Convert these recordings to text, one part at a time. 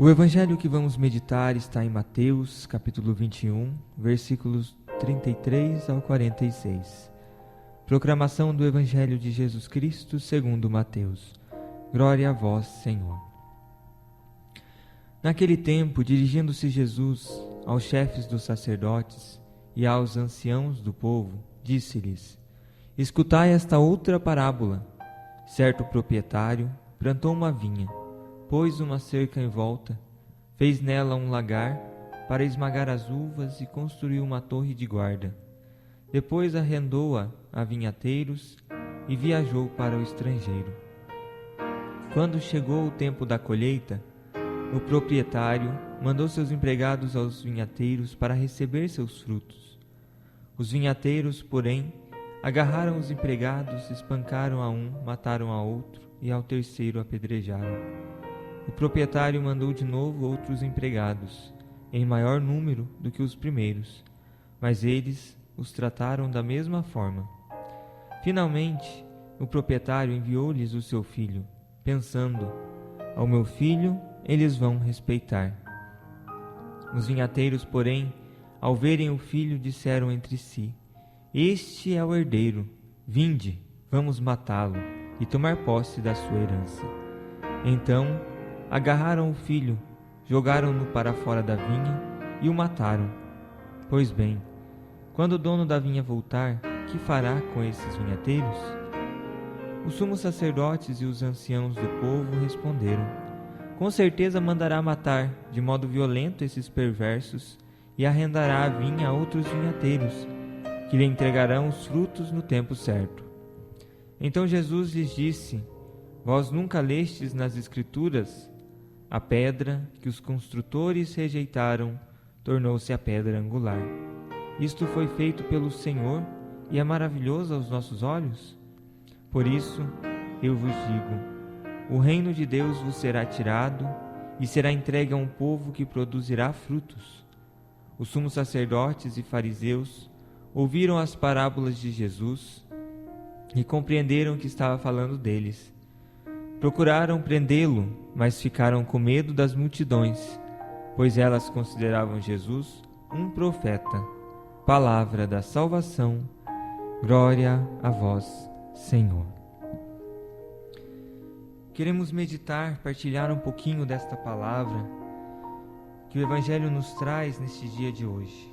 O evangelho que vamos meditar está em Mateus, capítulo 21, versículos 33 ao 46. Proclamação do evangelho de Jesus Cristo segundo Mateus. Glória a vós, Senhor. Naquele tempo, dirigindo-se Jesus aos chefes dos sacerdotes e aos anciãos do povo, disse-lhes: Escutai esta outra parábola. Certo proprietário plantou uma vinha, pôs uma cerca em volta, fez nela um lagar para esmagar as uvas e construiu uma torre de guarda. Depois arrendou-a a vinhateiros e viajou para o estrangeiro. Quando chegou o tempo da colheita, o proprietário mandou seus empregados aos vinhateiros para receber seus frutos. Os vinhateiros, porém, agarraram os empregados, espancaram a um, mataram a outro e ao terceiro apedrejaram. O proprietário mandou de novo outros empregados, em maior número do que os primeiros, mas eles os trataram da mesma forma. Finalmente, o proprietário enviou-lhes o seu filho, pensando: ao meu filho eles vão respeitar. Os vinhateiros, porém, ao verem o filho, disseram entre si: Este é o herdeiro, vinde, vamos matá-lo e tomar posse da sua herança. Então, agarraram o filho, jogaram-no para fora da vinha e o mataram. Pois bem, quando o dono da vinha voltar, que fará com esses vinhateiros? Os sumos sacerdotes e os anciãos do povo responderam: Com certeza mandará matar de modo violento esses perversos e arrendará a vinha a outros vinhateiros, que lhe entregarão os frutos no tempo certo. Então Jesus lhes disse: Vós nunca lestes nas Escrituras? A pedra que os construtores rejeitaram tornou-se a pedra angular. Isto foi feito pelo Senhor e é maravilhoso aos nossos olhos? Por isso, eu vos digo, o reino de Deus vos será tirado e será entregue a um povo que produzirá frutos. Os sumos sacerdotes e fariseus ouviram as parábolas de Jesus e compreenderam que estava falando deles. Procuraram prendê-lo, mas ficaram com medo das multidões, pois elas consideravam Jesus um profeta. Palavra da salvação. Glória a vós, Senhor. Queremos meditar, partilhar um pouquinho desta palavra que o Evangelho nos traz neste dia de hoje,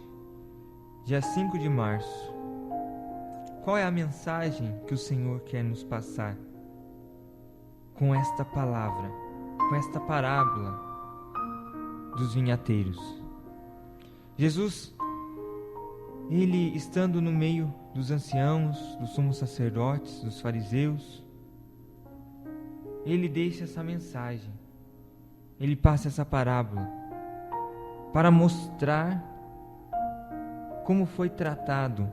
dia 5 de março. Qual é a mensagem que o Senhor quer nos passar com esta palavra, com esta parábola dos vinhateiros? Jesus, ele estando no meio dos anciãos, dos sumos sacerdotes, dos fariseus, ele deixa essa mensagem, ele passa essa parábola para mostrar como foi tratado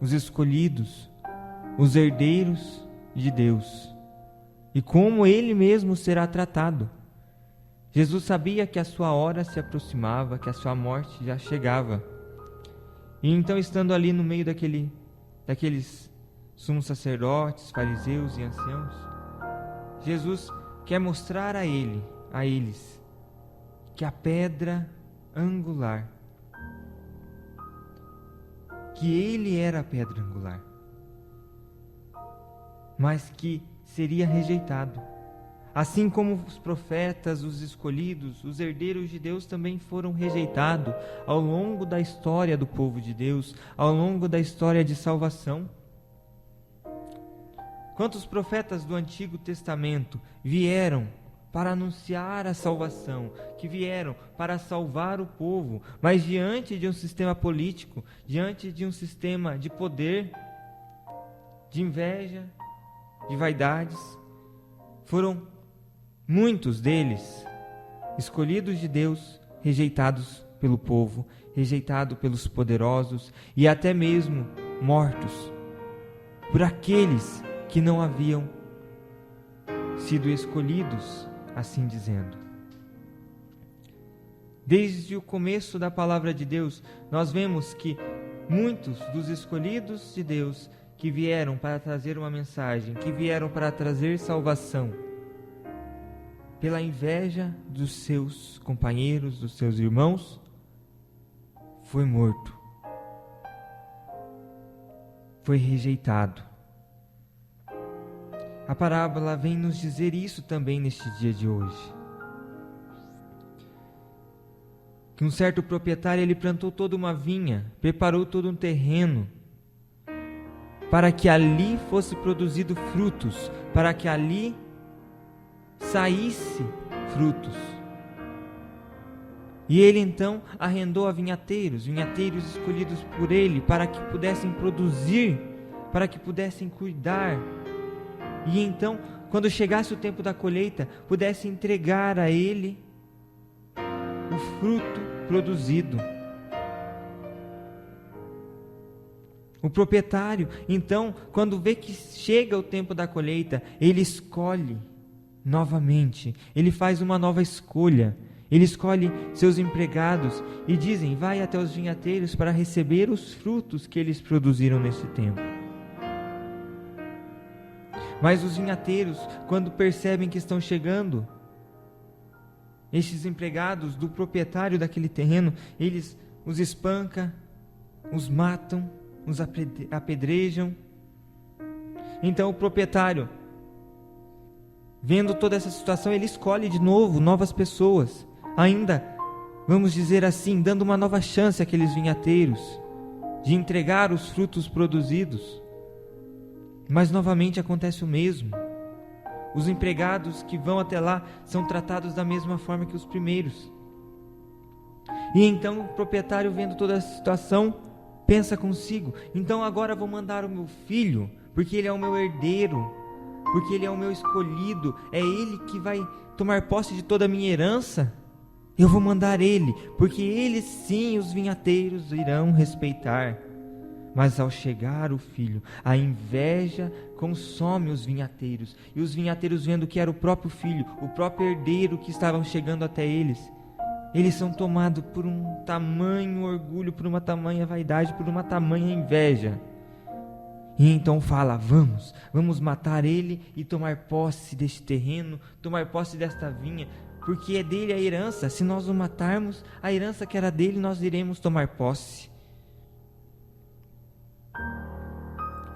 os escolhidos, os herdeiros de Deus, e como ele mesmo será tratado. Jesus sabia que a sua hora se aproximava, que a sua morte já chegava. E então, estando ali no meio daqueles sumos sacerdotes, fariseus e anciãos, Jesus quer mostrar a eles, que a pedra angular, que ele era a pedra angular, mas que seria rejeitado. Assim como os profetas, os escolhidos, os herdeiros de Deus também foram rejeitados ao longo da história do povo de Deus, ao longo da história de salvação. Quantos profetas do Antigo Testamento vieram para anunciar a salvação, que vieram para salvar o povo, mas diante de um sistema político, diante de um sistema de poder, de inveja, de vaidades, foram muitos deles escolhidos de Deus, rejeitados pelo povo, rejeitados pelos poderosos e até mesmo mortos por aqueles que não haviam sido escolhidos, assim dizendo. Desde o começo da palavra de Deus, nós vemos que muitos dos escolhidos de Deus que vieram para trazer uma mensagem, que vieram para trazer salvação, pela inveja dos seus companheiros, dos seus irmãos, foi morto. Foi rejeitado. A parábola vem nos dizer isso também neste dia de hoje. Que um certo proprietário, ele plantou toda uma vinha, preparou todo um terreno, para que ali fosse produzido frutos, para que ali saísse frutos. E ele então arrendou a vinhateiros escolhidos por ele, para que pudessem produzir, para que pudessem cuidar. E então, quando chegasse o tempo da colheita, pudesse entregar a ele o fruto produzido. O proprietário, então, quando vê que chega o tempo da colheita, ele escolhe novamente, ele faz uma nova escolha. Ele escolhe seus empregados e dizem: vai até os vinhateiros para receber os frutos que eles produziram nesse tempo. Mas os vinhateiros, quando percebem que estão chegando estes empregados do proprietário daquele terreno, eles os espancam, os matam, os apedrejam. Então o proprietário, vendo toda essa situação, ele escolhe de novo novas pessoas, ainda, vamos dizer assim, dando uma nova chance àqueles vinhateiros de entregar os frutos produzidos. Mas novamente acontece o mesmo. Os empregados que vão até lá são tratados da mesma forma que os primeiros. E então o proprietário, vendo toda a situação, pensa consigo: então agora vou mandar o meu filho, porque ele é o meu herdeiro, porque ele é o meu escolhido, é ele que vai tomar posse de toda a minha herança. Eu vou mandar ele, porque ele sim os vinhateiros irão respeitar. Mas ao chegar o filho, a inveja consome os vinhateiros, e os vinhateiros, vendo que era o próprio filho, o próprio herdeiro que estavam chegando até eles, eles são tomados por um tamanho orgulho, por uma tamanha vaidade, por uma tamanha inveja. E então fala: vamos matar ele e tomar posse deste terreno, tomar posse desta vinha, porque é dele a herança. Se nós o matarmos, a herança que era dele, nós iremos tomar posse.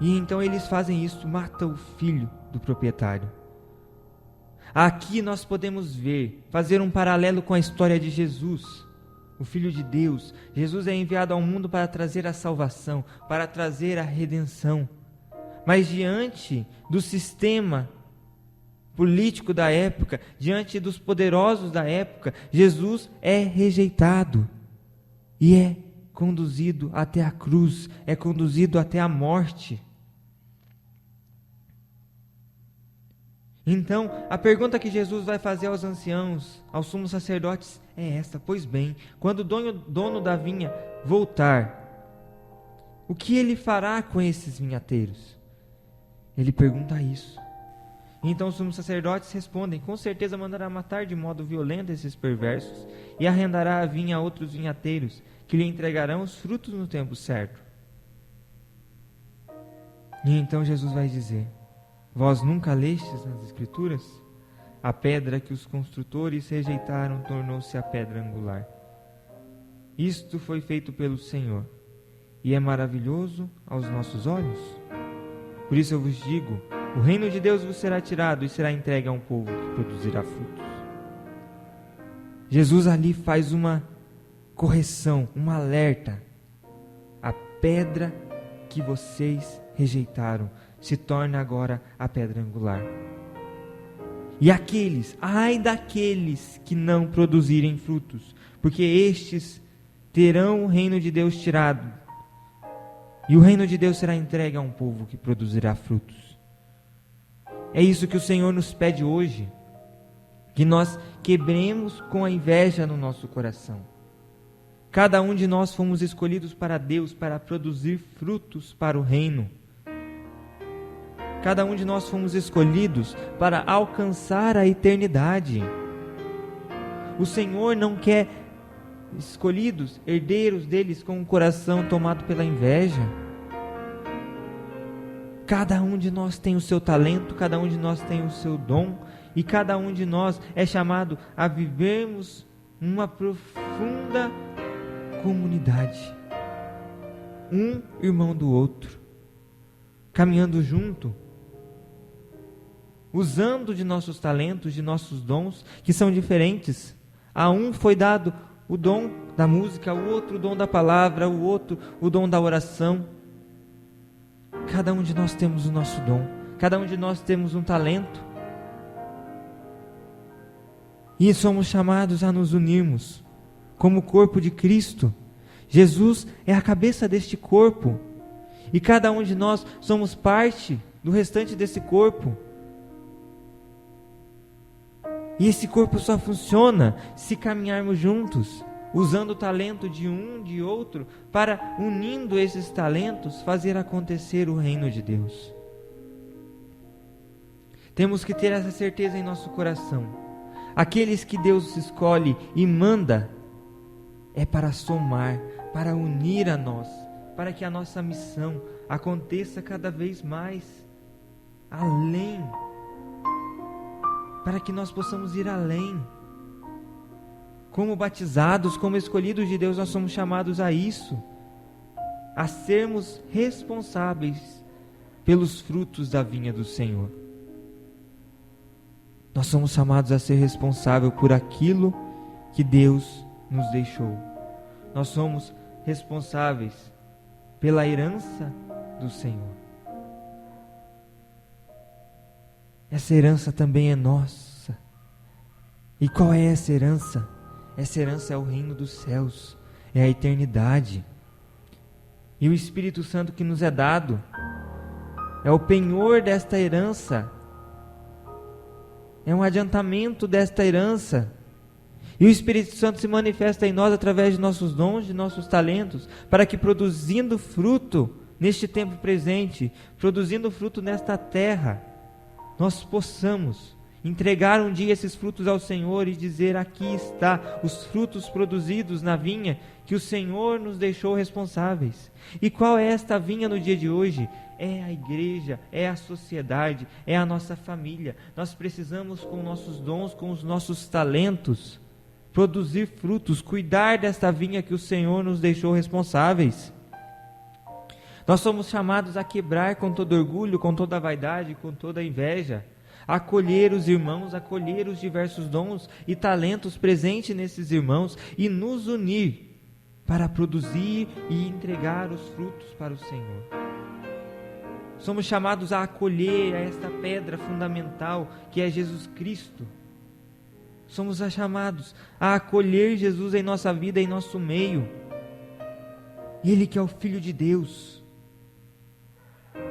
E então eles fazem isso, matam o filho do proprietário. Aqui nós podemos fazer um paralelo com a história de Jesus, o Filho de Deus. Jesus é enviado ao mundo para trazer a salvação, para trazer a redenção. Mas diante do sistema político da época, diante dos poderosos da época, Jesus é rejeitado e é conduzido até a cruz, é conduzido até a morte. Então, a pergunta que Jesus vai fazer aos anciãos, aos sumos sacerdotes, é esta: pois bem, quando o dono da vinha voltar, o que ele fará com esses vinhateiros? Ele pergunta isso. Então os sumos sacerdotes respondem: com certeza mandará matar de modo violento esses perversos e arrendará a vinha a outros vinhateiros, que lhe entregarão os frutos no tempo certo. E então Jesus vai dizer: vós nunca lestes nas Escrituras? A pedra que os construtores rejeitaram tornou-se a pedra angular. Isto foi feito pelo Senhor, e é maravilhoso aos nossos olhos. Por isso eu vos digo: o reino de Deus vos será tirado e será entregue a um povo que produzirá frutos. Jesus ali faz uma correção, um alerta. A pedra que vocês rejeitaram se torna agora a pedra angular. E ai daqueles que não produzirem frutos, porque estes terão o reino de Deus tirado, e o reino de Deus será entregue a um povo que produzirá frutos. É isso que o Senhor nos pede hoje, que nós quebremos com a inveja no nosso coração. Cada um de nós fomos escolhidos para Deus, para produzir frutos para o reino. Cada um de nós fomos escolhidos para alcançar a eternidade. O Senhor não quer escolhidos, herdeiros deles, com o coração tomado pela inveja. Cada um de nós tem o seu talento, cada um de nós tem o seu dom, e cada um de nós é chamado a vivermos uma profunda comunidade, um irmão do outro, caminhando junto, usando de nossos talentos, de nossos dons, que são diferentes. A um foi dado o dom da música, o outro o dom da palavra, o outro o dom da oração. Cada um de nós temos o nosso dom, cada um de nós temos um talento, e somos chamados a nos unirmos como o corpo de Cristo. Jesus é a cabeça deste corpo, e cada um de nós somos parte do restante desse corpo. E esse corpo só funciona se caminharmos juntos, usando o talento de um, de outro, para, unindo esses talentos, fazer acontecer o reino de Deus. Temos que ter essa certeza em nosso coração. Aqueles que Deus escolhe e manda é para somar, para unir a nós, para que a nossa missão aconteça cada vez mais além, para que nós possamos ir além. Como batizados, como escolhidos de Deus, nós somos chamados a isso, a sermos responsáveis pelos frutos da vinha do Senhor. Nós somos chamados a ser responsáveis por aquilo que Deus nos deixou. Nós somos responsáveis pela herança do Senhor. Essa herança também é nossa. E qual é essa herança? Essa herança é o reino dos céus, é a eternidade. E o Espírito Santo que nos é dado é o penhor desta herança, é um adiantamento desta herança. E o Espírito Santo se manifesta em nós através de nossos dons, de nossos talentos, para que, produzindo fruto neste tempo presente, produzindo fruto nesta terra, nós possamos entregar um dia esses frutos ao Senhor e dizer: aqui está os frutos produzidos na vinha que o Senhor nos deixou responsáveis. E qual é esta vinha no dia de hoje? É a igreja, é a sociedade, é a nossa família. Nós precisamos, com nossos dons, com os nossos talentos, produzir frutos, cuidar desta vinha que o Senhor nos deixou responsáveis. Nós somos chamados a quebrar com todo orgulho, com toda vaidade, com toda inveja, acolher os irmãos, acolher os diversos dons e talentos presentes nesses irmãos e nos unir para produzir e entregar os frutos para o Senhor. Somos chamados a acolher esta pedra fundamental que é Jesus Cristo. Somos chamados a acolher Jesus em nossa vida, em nosso meio. Ele que é o Filho de Deus.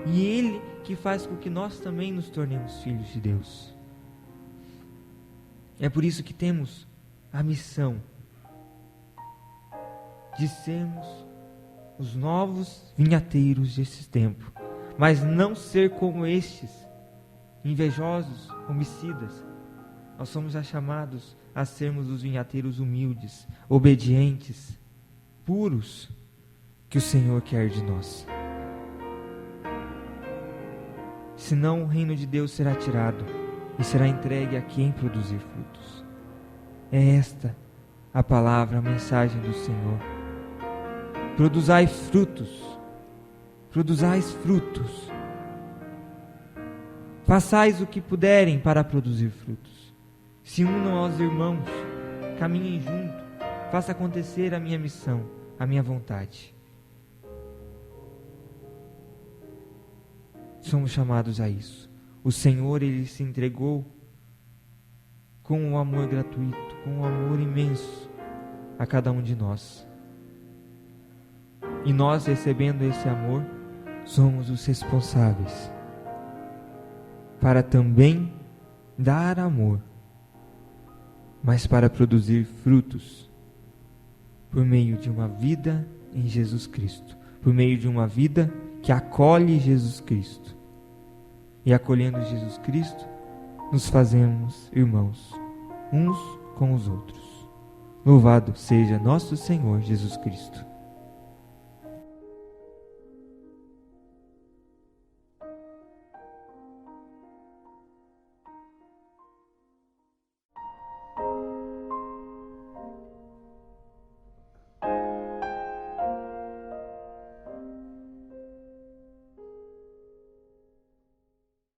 E Ele que faz com que nós também nos tornemos filhos de Deus. É por isso que temos a missão de sermos os novos vinhateiros desse tempo, mas não ser como estes, invejosos, homicidas. Nós somos chamados a sermos os vinhateiros humildes, obedientes, puros, que o Senhor quer de nós. Senão o reino de Deus será tirado e será entregue a quem produzir frutos. É esta a palavra, a mensagem do Senhor. Produzais frutos. Produzais frutos. Façais o que puderem para produzir frutos. Se unam aos irmãos, caminhem junto, faça acontecer a minha missão, a minha vontade. Somos chamados a isso. O Senhor, Ele se entregou com um amor gratuito, com um amor imenso a cada um de nós. E nós, recebendo esse amor, somos os responsáveis para também dar amor, mas para produzir frutos por meio de uma vida em Jesus Cristo, por meio de uma vida que acolhe Jesus Cristo. E acolhendo Jesus Cristo, nos fazemos irmãos, uns com os outros. Louvado seja nosso Senhor Jesus Cristo.